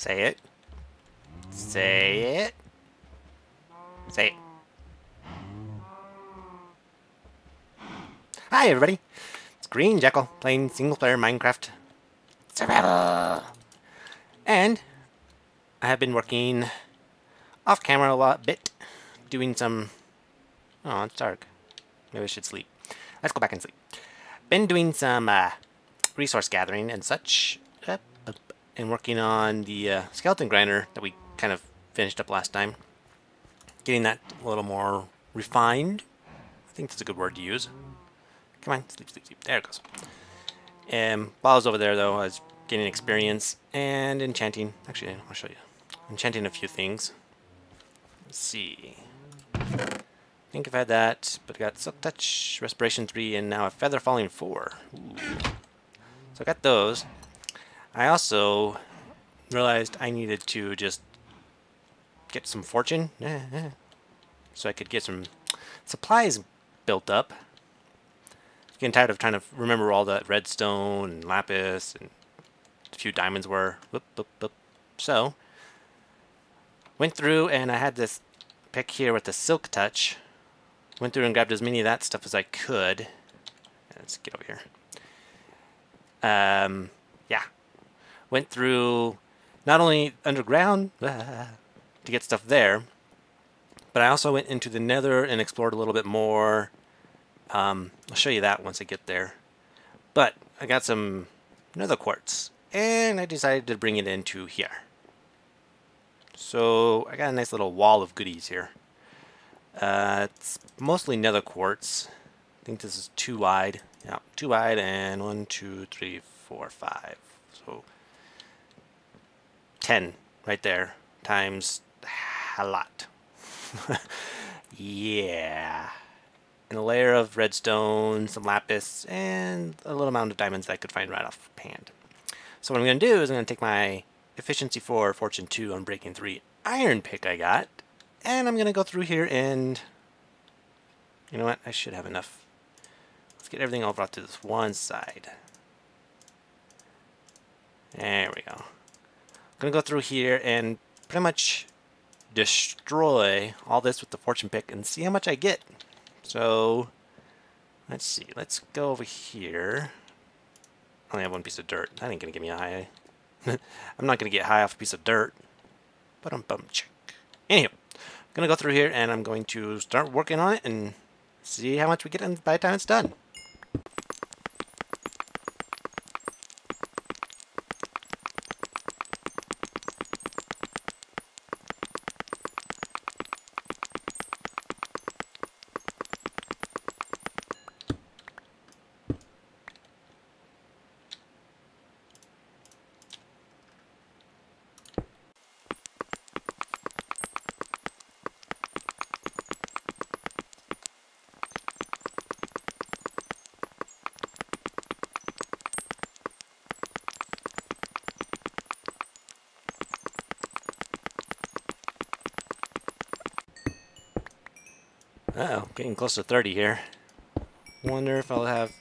Say it. Say it. Say it. Hi, everybody. It's Green Jackal playing single-player Minecraft Survival. And I have been working off-camera a bit, doing some... Oh, it's dark. Maybe I should sleep. Let's go back and sleep. Been doing some resource gathering and such, and working on the skeleton grinder that we kind of finished up last time. Getting that a little more refined. I think that's a good word to use. Come on, sleep, sleep, sleep. There it goes. While I was over there, though, I was getting experience and enchanting. Actually, I'll show you. Enchanting a few things. Let's see. I think I've had that, but I got Silk Touch, Respiration 3, and now a Feather Falling 4. Ooh. So I got those. I also realized I needed to just get some fortune, so I could get some supplies built up. Getting tired of trying to remember all that redstone and lapis and a few diamonds were. Whoop, whoop, whoop. So, went through and I had this pick here with the Silk Touch. Went through and grabbed as many of that stuff as I could. Let's get over here. Yeah. Went through not only underground to get stuff there, but I also went into the Nether and explored a little bit more. I'll show you that once I get there. But I got some nether quartz, and I decided to bring it into here. So I got a nice little wall of goodies here. It's mostly nether quartz. I think this is 2 wide. Yeah, 2 wide and 1, 2, 3, 4, 5. So 10 right there times a lot. Yeah. And a layer of redstone, some lapis, and a little amount of diamonds that I could find right off hand. So what I'm going to do is I'm going to take my efficiency 4, fortune 2, on breaking 3 iron pick I got, and I'm going to go through here and, you know what, I should have enough. Let's get everything over to this one side. There we go. I'm going to go through here and pretty much destroy all this with the fortune pick and see how much I get. So, let's see. Let's go over here. I only have 1 piece of dirt. That ain't going to give me a high. I'm not going to get high off a piece of dirt. But I'm bum check. Anywho, I'm going to go through here and I'm going to start working on it and see how much we get by the time it's done. Uh-oh, getting close to 30 here. Wonder if I'll have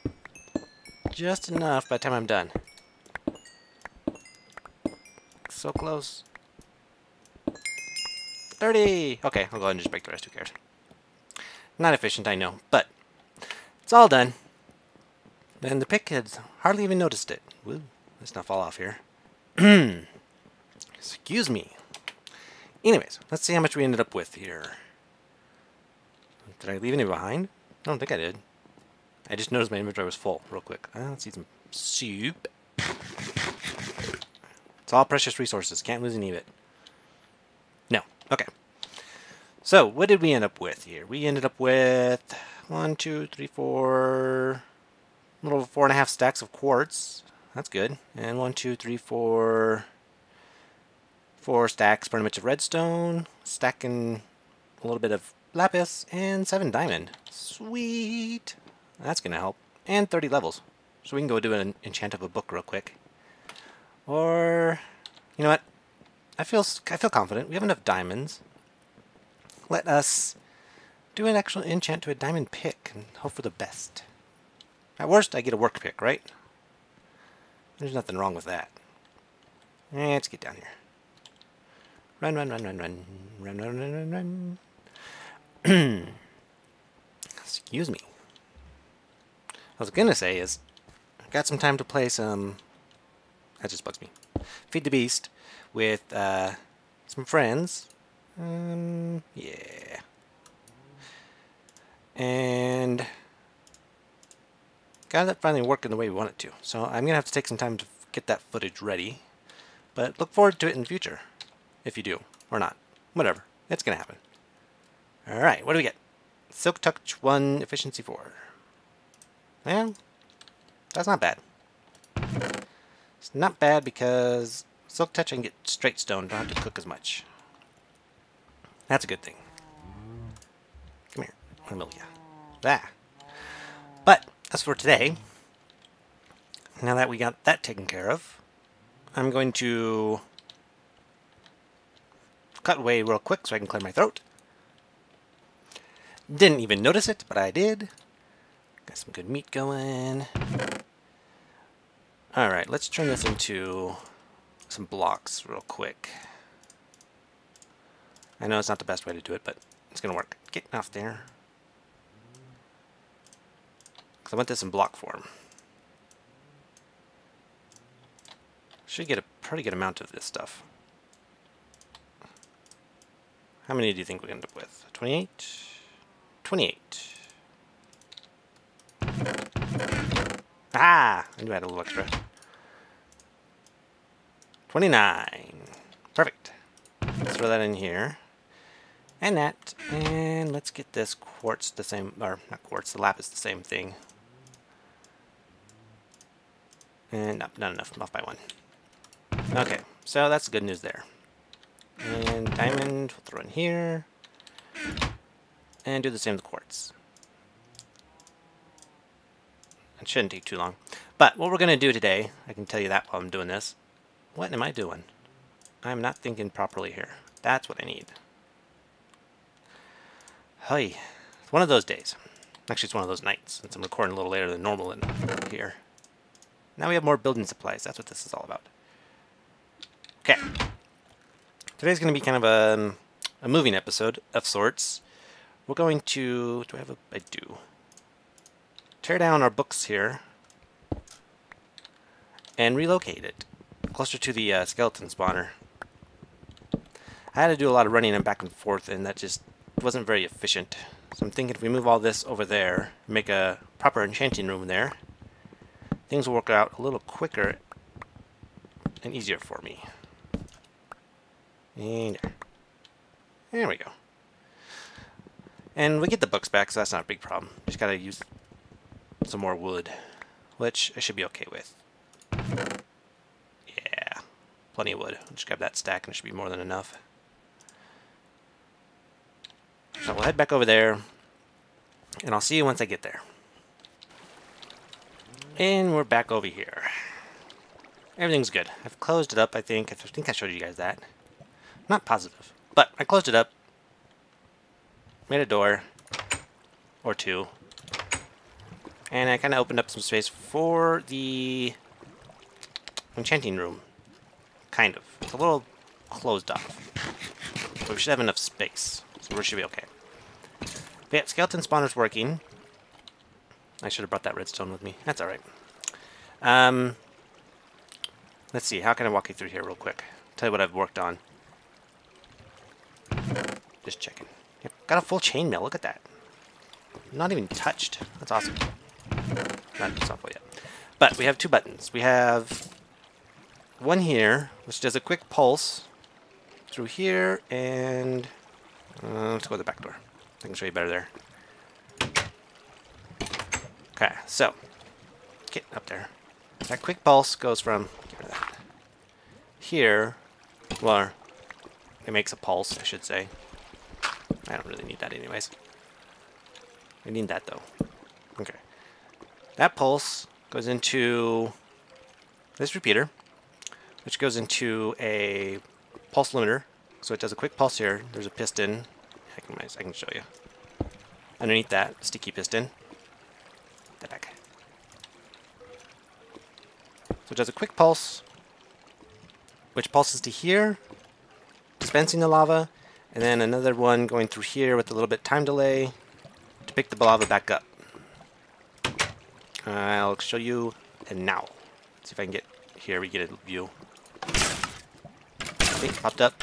just enough by the time I'm done. So close. 30! Okay, I'll go ahead and just break the rest, who cares. Not efficient, I know, but it's all done. And the pick had hardly even noticed it. Woo, let's not fall off here. Excuse me. Anyways, let's see how much we ended up with here. Did I leave any behind? I don't think I did. I just noticed my inventory was full real quick. Let's eat some soup. It's all precious resources. Can't lose any of it. No. Okay. So, what did we end up with here? We ended up with 1, 2, 3, 4... little 4.5 stacks of quartz. That's good. And 1, 2, 3, 4... 4 stacks pretty much of redstone. Stacking a little bit of lapis, and 7 diamond. Sweet! That's gonna help. And 30 levels. So we can go do an enchant of a book real quick. Or, you know what? I feel confident. We have enough diamonds. Let us do an actual enchant to a diamond pick and hope for the best. At worst, I get a work pick, right? There's nothing wrong with that. Let's get down here. Run, run, run, run, run. Run, run, run, run, run. Excuse me. I was gonna say is, I got some time to play some, that just bugs me, Feed the Beast with some friends. Yeah. And got that finally working the way we want it to. So I'm gonna have to take some time to get that footage ready. But look forward to it in the future. If you do, or not. Whatever. It's gonna happen. Alright, what do we get? Silk Touch 1, Efficiency 4. Well, that's not bad. It's not bad because Silk Touch I can get straight stone, don't have to cook as much. That's a good thing. Come here, Amelia. Ah. But, as for today, now that we got that taken care of, I'm going to cut away real quick so I can clear my throat. Didn't even notice it, but I did. Got some good meat going. Alright, let's turn this into some blocks real quick. I know it's not the best way to do it, but it's going to work. Get off there. Because I want this in block form. Should get a pretty good amount of this stuff. How many do you think we end up with? 28? 28. Ah! I knew I had a little extra. 29. Perfect. Let's throw that in here. And that. And let's get this quartz the same, or not quartz, the lapis the same thing. And no, not enough. I'm off by one. Okay, so that's good news there. And diamond, we'll throw in here. And do the same with quartz. It shouldn't take too long. But what we're going to do today, I can tell you that while I'm doing this. What am I doing? I'm not thinking properly here. That's what I need. Hey, it's one of those days. Actually, it's one of those nights, since I'm recording a little later than normal in here. Now we have more building supplies. That's what this is all about. Okay. Today's going to be kind of a moving episode of sorts. We're going to... Do I have a... I do. Tear down our books here. And relocate it. Closer to the skeleton spawner. I had to do a lot of running and back and forth, and that just wasn't very efficient. So I'm thinking if we move all this over there, make a proper enchanting room there, things will work out a little quicker and easier for me. And there we go. And we get the books back, so that's not a big problem. Just gotta use some more wood, which I should be okay with. Yeah, plenty of wood. Just grab that stack and it should be more than enough. So we'll head back over there, and I'll see you once I get there. And we're back over here. Everything's good. I've closed it up, I think. I think I showed you guys that. Not positive, but I closed it up. Made a door. Or two. And I kind of opened up some space for the enchanting room. Kind of. It's a little closed off. But we should have enough space. So we should be okay. But yeah, skeleton spawner's working. I should have brought that redstone with me. That's alright. Let's see. How can I walk you through here real quick? Tell you what I've worked on. Just checking. Yep, got a full chainmail. Look at that. Not even touched. That's awesome. It's not full yet. But we have two buttons. We have one here, which does a quick pulse through here, and let's go to the back door. I can show you better there. Okay, so get up there. That quick pulse goes from get rid of that. Here, well, it makes a pulse, I should say. I don't really need that anyways. I need that though. Okay. That pulse goes into this repeater, which goes into a pulse limiter. So it does a quick pulse here. There's a piston. I can show you. Underneath that, sticky piston. That back. So it does a quick pulse, which pulses to here, dispensing the lava, and then another one going through here with a little bit time delay to pick the lava back up. I'll show you, and now. See if I can get here, we get a view. Okay, popped up.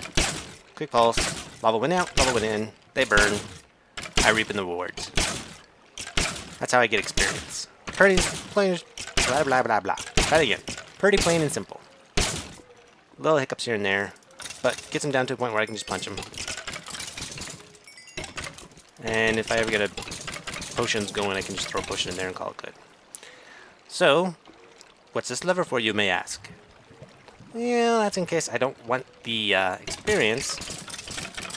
Quick pulse. Lava went out, lava went in. They burn. I reap in the rewards. That's how I get experience. Pretty plain, blah blah blah blah. Try it again. Pretty plain and simple. Little hiccups here and there, but gets them down to a point where I can just punch them. And if I ever get a potions going, I can just throw a potion in there and call it good. So, what's this lever for, you may ask? Well, that's in case I don't want the experience,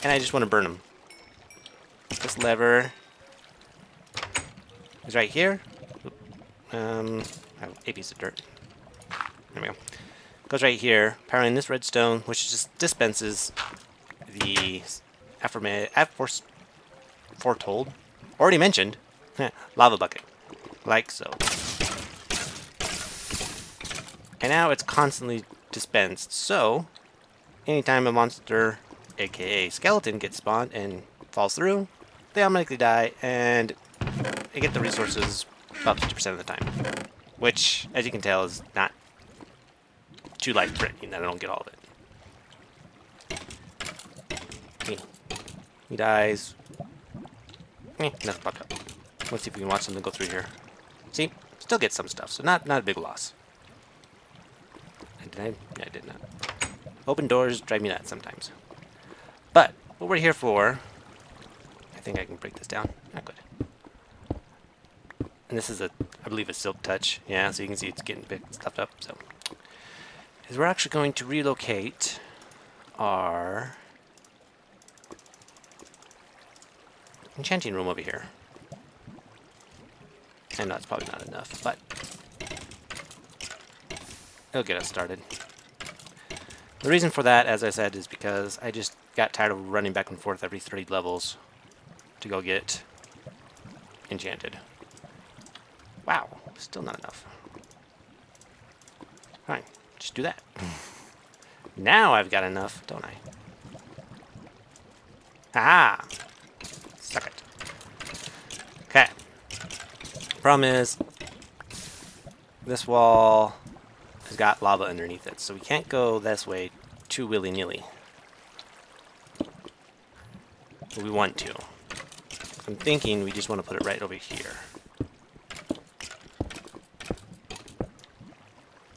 and I just want to burn them. This lever is right here. I have a piece of dirt. There we go. Goes right here, powering this redstone, which just dispenses the foretold, already mentioned, lava bucket, like so. And now it's constantly dispensed, so anytime a monster, aka skeleton, gets spawned and falls through, they automatically die, and I get the resources about 50% of the time. Which, as you can tell, is not too life-threatening that I don't get all of it. Okay. He dies. Nothing popped up. Let's see if we can watch something go through here. See? Still get some stuff, so not a big loss. Did I? Yeah, I did not. Open doors drive me nuts sometimes. But, what we're here for... I think I can break this down. Not good. And this is I believe, a silk touch. Yeah, so you can see it's getting stuffed up. So, is we're actually going to relocate our enchanting room over here. I know it's probably not enough, but it'll get us started. The reason for that, as I said, is because I just got tired of running back and forth every 30 levels to go get enchanted. Wow, still not enough. Fine, just do that. Now I've got enough, don't I? Ah! Suck it. Okay. Problem is, this wall has got lava underneath it, so we can't go this way too willy-nilly. But we want to. I'm thinking we just want to put it right over here.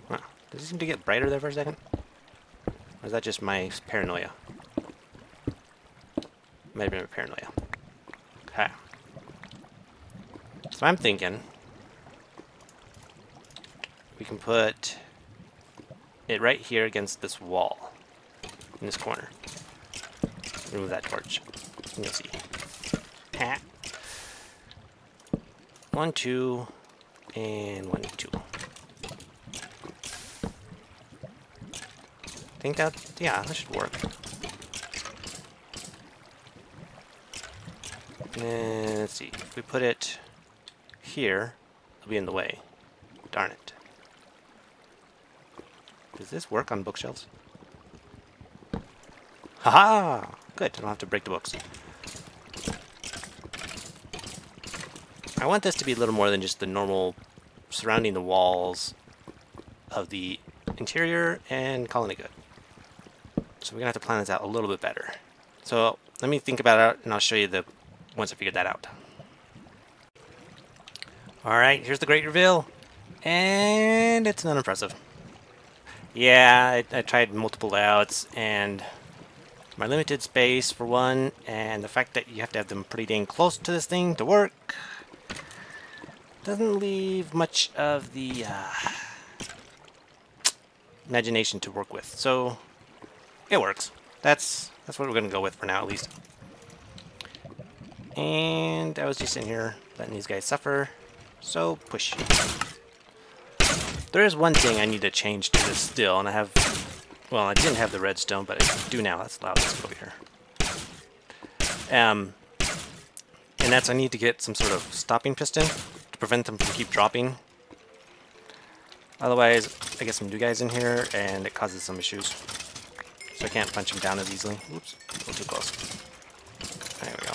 Huh. Does it seem to get brighter there for a second? Or is that just my paranoia? Might have been my paranoia. Okay. So I'm thinking we can put it right here against this wall in this corner. Remove that torch. And you'll see. 1, 2, and 1, 2. Think that, yeah, that should work. And then, let's see, if we put it here, it'll be in the way. Darn it. Does this work on bookshelves? Haha! Good, I don't have to break the books. I want this to be a little more than just the normal surrounding the walls of the interior and calling it good. So we're going to have to plan this out a little bit better. So let me think about it and I'll show you once I figure that out. Alright, here's the great reveal. And it's not impressive. Yeah, I tried multiple layouts, and my limited space for one, and the fact that you have to have them pretty dang close to this thing to work doesn't leave much of the imagination to work with. So it works. That's what we're gonna go with for now, at least. And I was just sitting here letting these guys suffer. So push. There is one thing I need to change to this still, and I have, well, I didn't have the redstone, but I do now. That's loud. Let's go over here. And that's I need to get some sort of stopping piston to prevent them from keep dropping. Otherwise, I get some new guys in here, and it causes some issues. so I can't punch him down as easily. Oops, a little too close. There we go.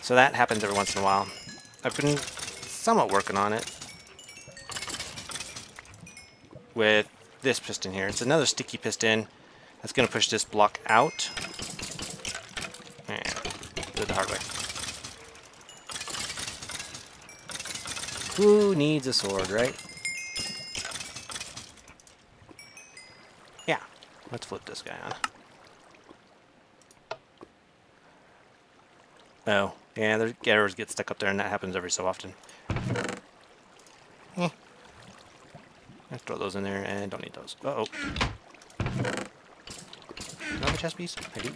So that happens every once in a while. I've been somewhat working on it with this piston here. It's another sticky piston that's going to push this block out. And do it the hard way. Who needs a sword, right? Yeah, let's flip this guy on. Oh, yeah, the arrows get stuck up there, and that happens every so often. Let's throw those in there, and don't need those. Uh-oh. Another chest piece? I do.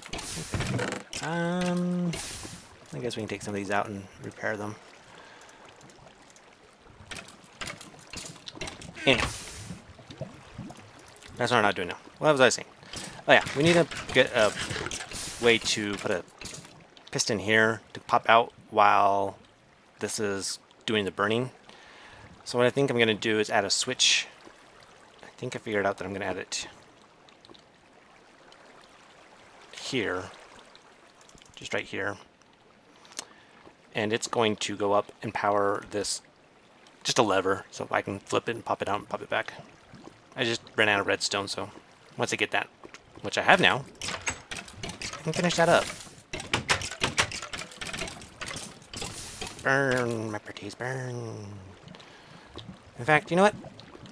I guess we can take some of these out and repair them. Anyhow. That's what I'm not doing now. What was I saying? Oh yeah, we need to get a way to put a piston here to pop out while this is doing the burning. So what I think I'm going to do is add a switch. I think I figured out that I'm going to add it here, just right here, and it's going to go up and power this, just a lever, so I can flip it and pop it out and pop it back. I just ran out of redstone, so once I get that, which I have now, I can finish that up. Burn, my pretties, burn. In fact, you know what?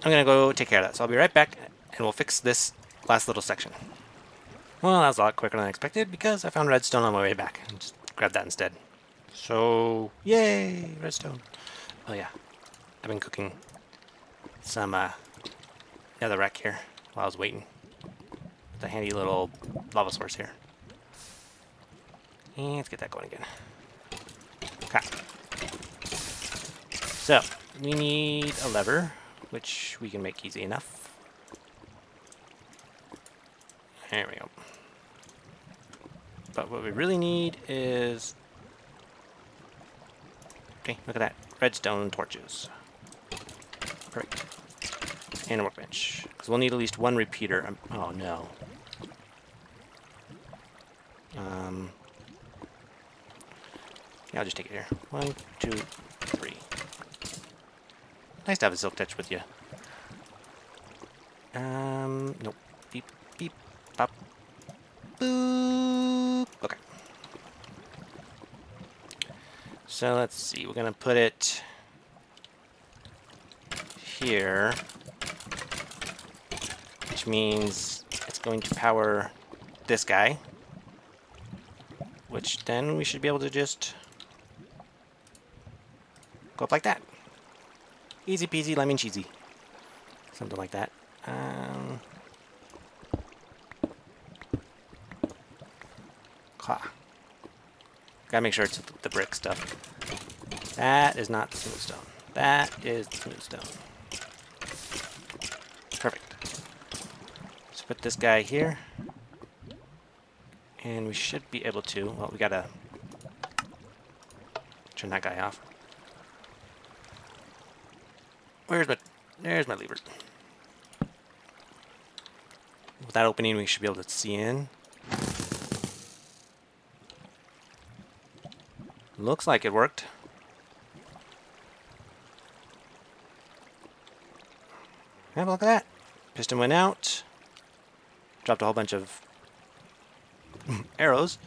I'm going to go take care of that, so I'll be right back, and we'll fix this last little section. Well, that was a lot quicker than I expected, because I found redstone on my way back, and just grabbed that instead. So, yay, redstone. Oh yeah, I've been cooking some netherrack here while I was waiting. With a handy little lava source here. And let's get that going again. Okay. So, we need a lever, which we can make easy enough. There we go. But what we really need is... Okay, look at that. Redstone torches. Perfect. And a workbench. Because we'll need at least one repeater. Oh no. Yeah, I'll just take it here. 1, 2, 3. Nice to have a silk touch with you. Nope. Beep, beep, pop. Boop. Okay. So let's see. We're gonna put it here, which means it's going to power this guy, which then we should be able to just go up like that. Easy peasy lemon cheesy. Something like that. Gotta make sure it's the brick stuff. That is not the smooth stone. That is the smooth stone. Perfect. Let's put this guy here. And we should be able to, well, we gotta turn that guy off. There's my lever. With that opening, we should be able to see in. Looks like it worked. Have a look at that. Piston went out. Dropped a whole bunch of arrows.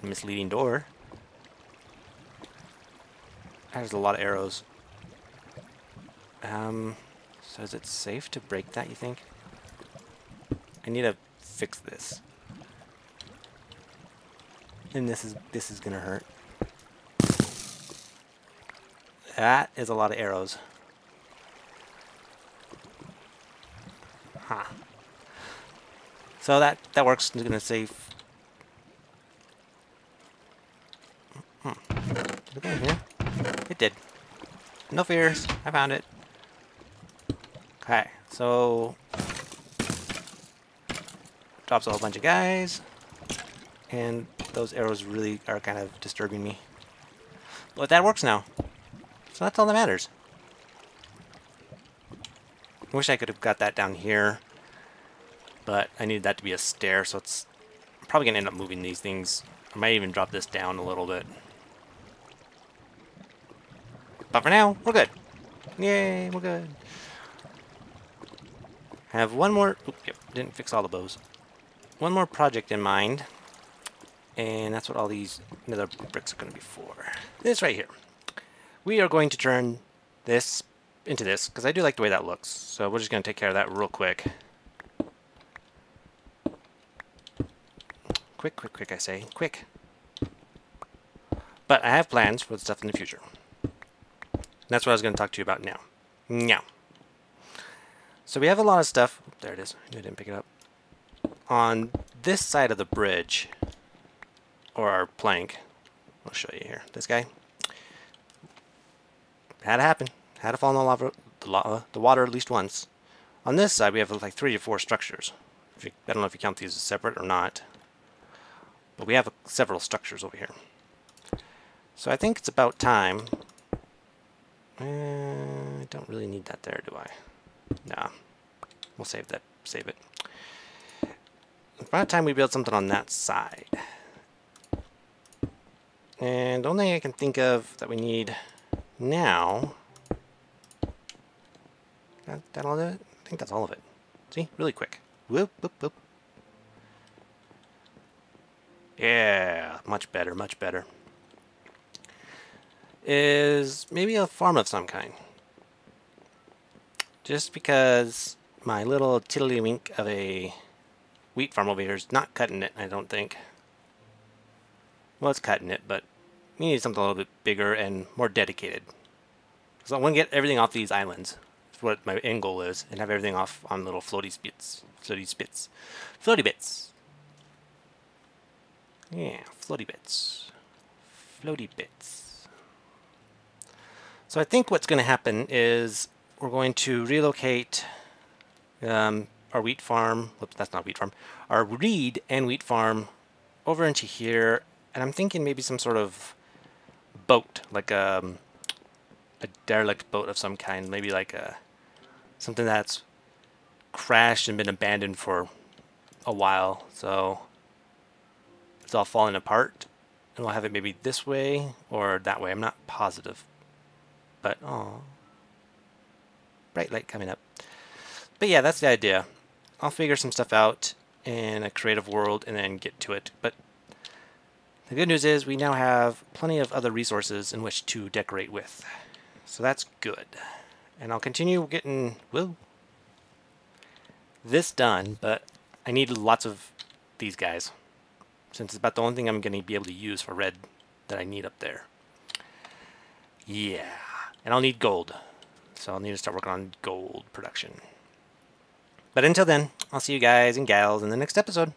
Misleading door. There's a lot of arrows. So is it safe to break that, you think? I need to fix this. And this is gonna hurt. That is a lot of arrows. Huh. So that works. It's gonna save. Did it go in here? It did. No fears. I found it. Okay, so drops a whole bunch of guys, and those arrows really are kind of disturbing me. But that works now, so that's all that matters. I wish I could have got that down here, but I needed that to be a stair, so it's I'm probably going to end up moving these things. I might even drop this down a little bit. But for now, we're good. Yay, we're good. I have one more... Oop, yep, didn't fix all the bows. One more project in mind, and that's what all these nether bricks are going to be for. This right here. We are going to turn this into this, because I do like the way that looks. So we're just going to take care of that real quick. Quick, quick, quick, I say. Quick. But I have plans for the stuff in the future. That's what I was going to talk to you about now. Now. So we have a lot of stuff. There it is. I didn't pick it up. On this side of the bridge, or our plank, I'll show you here. This guy. Had to happen. Had to fall in the water at least once. On this side, we have like 3 or 4 structures. I don't know if you count these as separate or not. But we have several structures over here. So I think it's about time. I don't really need that there, do I? Nah. We'll save that. Save it. It's about time we build something on that side. And the only thing I can think of that we need now... That all of it? I think that's all of it. See? Really quick. Whoop, whoop, whoop. Yeah, much better, much better. Is maybe a farm of some kind. Just because my little tiddlywink of a wheat farm over here is not cutting it, I don't think. Well, it's cutting it, but we need something a little bit bigger and more dedicated. So I want to get everything off these islands. That's what my end goal is, and have everything off on little floaty spits. Floaty bits. Yeah, floaty bits. Floaty bits. So I think what's going to happen is we're going to relocate our wheat farm. Whoops, that's not wheat farm. Our reed and wheat farm over into here. And I'm thinking maybe some sort of boat, like a derelict boat of some kind. Maybe like something that's crashed and been abandoned for a while. So it's all falling apart. And we'll have it maybe this way or that way. I'm not positive. But, oh, bright light coming up. But yeah, that's the idea. I'll figure some stuff out in a creative world and then get to it. But the good news is we now have plenty of other resources in which to decorate with. So that's good. And I'll continue getting this done, but I need lots of these guys, since it's about the only thing I'm going to be able to use for red that I need up there. Yeah. And I'll need gold. So I'll need to start working on gold production. But until then, I'll see you guys and gals in the next episode.